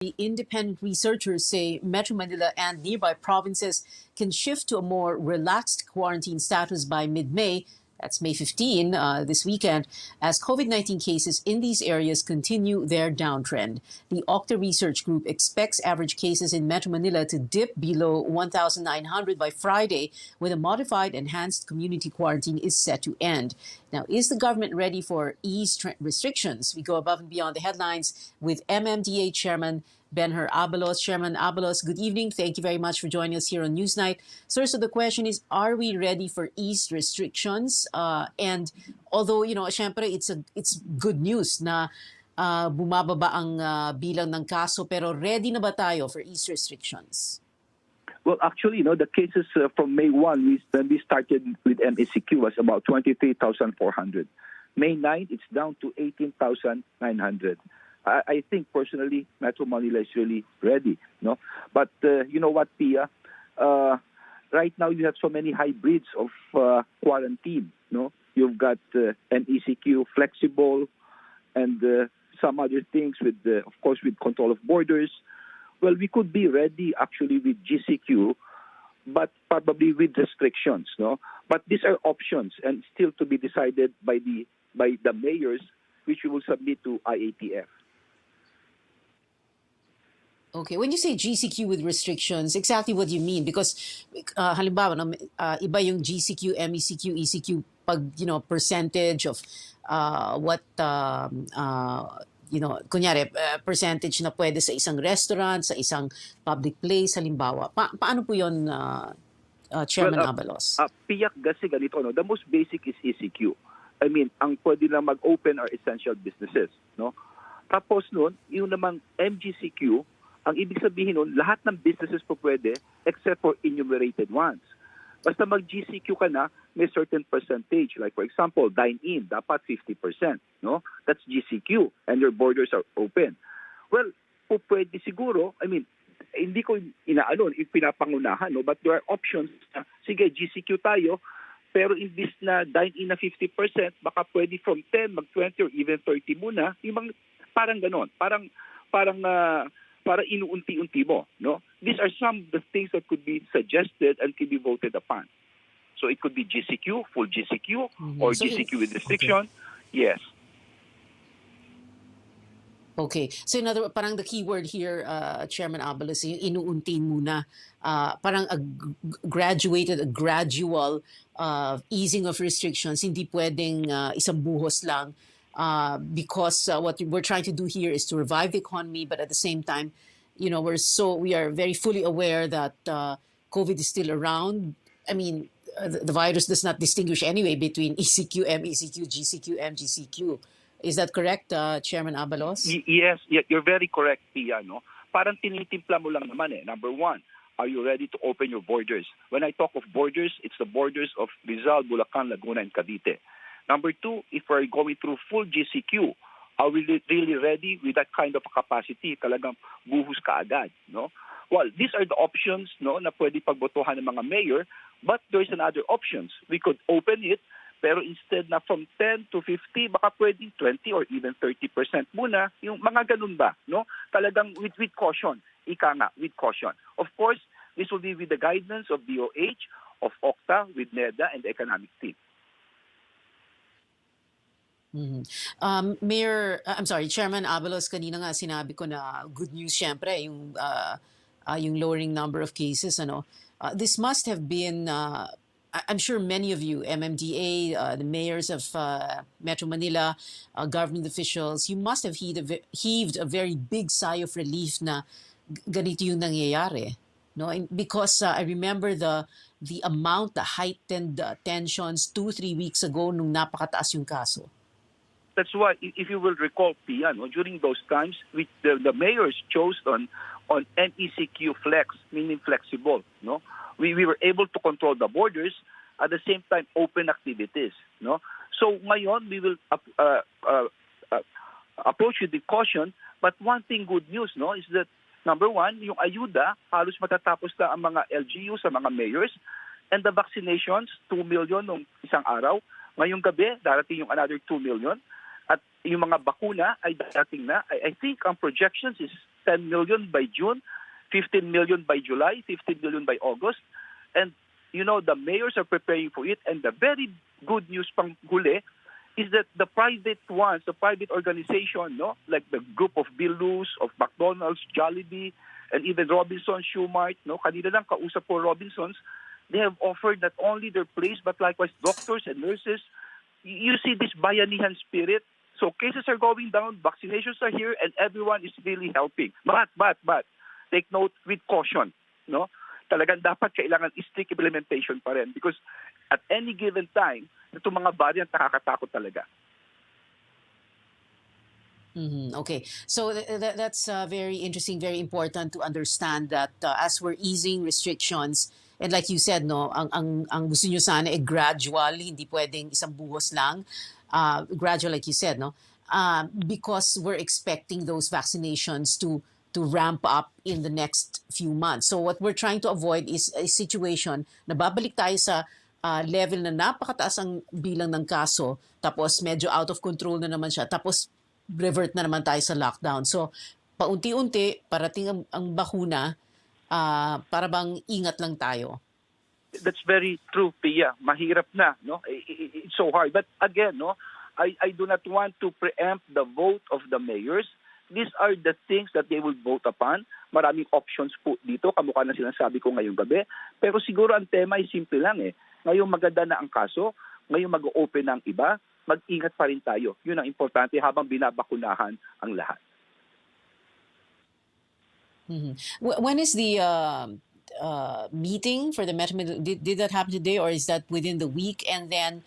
The independent researchers say Metro Manila and nearby provinces can shift to a more relaxed quarantine status by mid-May. That's May 15, this weekend, as COVID-19 cases in these areas continue their downtrend. The OCTA Research Group expects average cases in Metro Manila to dip below 1,900 by Friday, when a modified enhanced community quarantine is set to end. Now, is the government ready for ease restrictions? We go above and beyond the headlines with MMDA Chairman Benhur Abalos. Chairman Abalos, good evening. Thank you very much for joining us here on Newsnight. Sir, so the question is, are we ready for eased restrictions? And although, syempre, it's good news na bumababa ang bilang ng kaso, pero ready na ba tayo for eased restrictions? Well, actually, the cases from May 1, when we started with MECQ, was about 23,400. May 9, it's down to 18,900. I think personally, Metro Manila is really ready, no? But you know what, Pia? Right now you have so many hybrids of quarantine, no? You've got MECQ flexible, and some other things with, of course, with control of borders. Well, we could be ready actually with GCQ, but probably with restrictions, no? But these are options and still to be decided by the mayors, which we will submit to IATF. Okay, when you say GCQ with restrictions, exactly what do you mean? Because halimbawa, iba yung GCQ, MECQ, ECQ pag percentage of kunyari percentage na pwede sa isang restaurant, sa isang public place halimbawa. Paano po 'yon, Chairman Abalos? Piyak kasi ganito, no? The most basic is ECQ. I mean, ang pwede lang mag-open are essential businesses, no? Tapos noon, yung namang MGCQ, ang ibig sabihin nun, lahat ng businesses po pwede except for enumerated ones. Basta mag-GCQ ka na, may certain percentage. Like for example, dine-in, dapat 50%. No? That's GCQ and your borders are open. Well, po pwede siguro, I mean, hindi ko pinapangunahan, no? But there are options. Sige, GCQ tayo, pero imbis na dine-in na 50%, baka pwede from 10, mag-20 or even 30 muna. Yung parang ganon. Para inuunti-unti mo, no? These are some of the things that could be suggested and can be voted upon. So it could be GCQ, full GCQ, or so GCQ with restriction. Okay. Yes. Okay. So parang the key word here, Chairman Abalos, yung inuunti muna. Parang a gradual easing of restrictions. Hindi pwedeng isang buhos lang. Because what we're trying to do here is to revive the economy, but at the same time, we are very fully aware that COVID is still around. I mean, the virus does not distinguish anyway between ECQ, MECQ, GCQ, MGCQ. Is that correct, Chairman Abalos? Yes, you're very correct, Pia. No? Parang tinitimpla mo lang naman eh. Number one, are you ready to open your borders? When I talk of borders, it's the borders of Rizal, Bulacan, Laguna, and Cavite. Number two, if we're going through full GCQ, are we really ready with that kind of capacity? Talagang buhos ka agad, no? Well, these are the options, no, na pwede pagbotohan ng mga mayor, but there's another options. We could open it, pero instead na from 10 to 50, baka pwedeng 20 or even 30% muna, yung mga ganun ba, no? Talagang with caution, ika nga, with caution. Of course, this will be with the guidance of DOH, of OCTA, with NEDA, and the economic team. Mm-hmm. Chairman Abalos, kanina nga sinabi ko na good news syempre yung lowering number of cases. This must have been, I'm sure many of you, MMDA, the mayors of Metro Manila, government officials, you must have heaved a very big sigh of relief na ganito yung nangyayari. No? Because I remember the amount, the heightened tensions 2-3 weeks ago nung napakataas yung kaso. That's why, if you will recall, Pia, no, during those times, the mayors chose on MECQ flex, meaning flexible. No, we were able to control the borders at the same time open activities. No, so ngayon we will approach with the caution. But one thing good news, no, is that number one, yung ayuda halos matatapos na ang mga LGU sa mga mayors, and the vaccinations 2 million nung isang araw. Ngayong gabi darating yung another 2 million. At yung mga bakuna ay darating na. I think ang projections is 10 million by June, 15 million by July, 15 million by August. And, the mayors are preparing for it. And the very good news pang huli is that the private ones, the private organization, like the group of Bilus, of McDonald's, Jollibee, and even Robinsons, Shoemart, kanina lang kausap po Robinsons, they have offered not only their place but likewise doctors and nurses. You see this bayanihan spirit. So cases are going down, vaccinations are here, and everyone is really helping. But, take note with caution, Talagang dapat kailangan strict implementation pa rin because at any given time, itong mga variant nakakatakot talaga. Okay, so that's very interesting, very important to understand that as we're easing restrictions, and like you said, ang gusto nyo sana gradual, hindi pwedeng isang buhos lang. Gradual, like you said, because we're expecting those vaccinations to ramp up in the next few months. So what we're trying to avoid is a situation na babalik tayo sa level na napakataas ang bilang ng kaso, tapos medyo out of control na naman siya, tapos revert na naman tayo sa lockdown. So paunti-unti, parating ang bakuna, para bang ingat lang tayo. That's very true, Pia. Mahirap na, It's so hard. But again, I do not want to preempt the vote of the mayors. These are the things that they will vote upon. Maraming options po dito, kamukha na sinasabi ko ngayong gabi. Pero siguro ang tema ay simple lang Ngayong maganda na ang kaso, ngayong mag-open na ang iba, mag-ingat pa rin tayo. Yun ang importante habang binabakunahan ang lahat. When is the meeting for the Metro Manila? Did that happen today or is that within the week? And then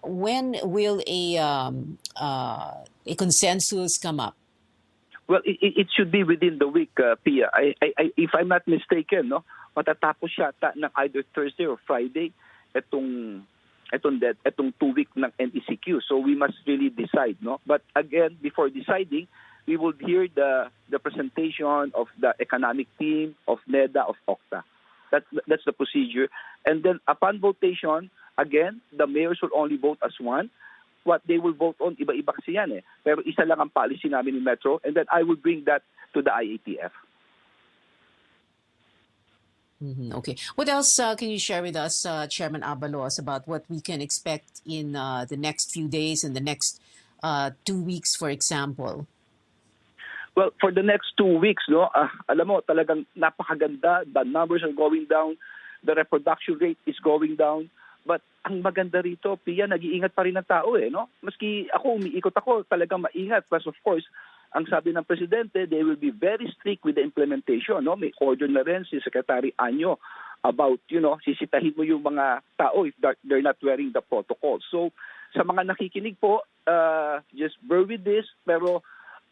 when will a consensus come up? Well, it should be within the week, Pia. If I'm not mistaken, matatapos yata ng either Thursday or Friday itong 2 week ng NECQ. So we must really decide, But again, before deciding, we will hear the presentation of the economic team, of NEDA, of OCTA. That's the procedure. And then upon votation, again, the mayors will only vote as one. What they will vote on, iba-iba kasi yan Pero isa lang ang policy namin ni Metro, and then I will bring that to the IATF. Okay. What else can you share with us, Chairman Abalos, about what we can expect in the next few days and the next 2 weeks, for example? Well, for the next 2 weeks, alam mo, talagang napakaganda. The numbers are going down. The reproduction rate is going down. But ang maganda rito, Pia, nag-iingat pa rin ang tao Maski ako, umiikot ako, talagang maingat. Plus, of course, ang sabi ng Presidente, they will be very strict with the implementation. May order na rin si Secretary Anyo about, sisitahin mo yung mga tao if they're not wearing the protocol. So, sa mga nakikinig po, just bear with this, pero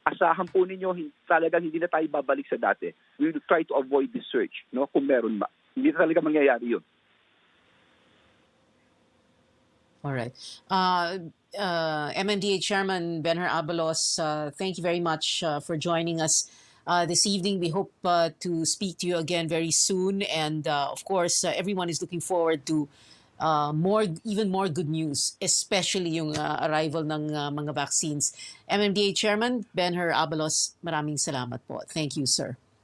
asahan po ninyo, talagang hindi na tayo babalik sa dati. We will try to avoid this surge, kung meron ba. Hindi talaga mangyayari yun. All right. MMDA Chairman Benhur Abalos, thank you very much for joining us this evening. We hope to speak to you again very soon. And of course, everyone is looking forward to even more good news, especially yung arrival ng mga vaccines. MMDA Chairman Benhur Abalos, maraming salamat po. Thank you, sir.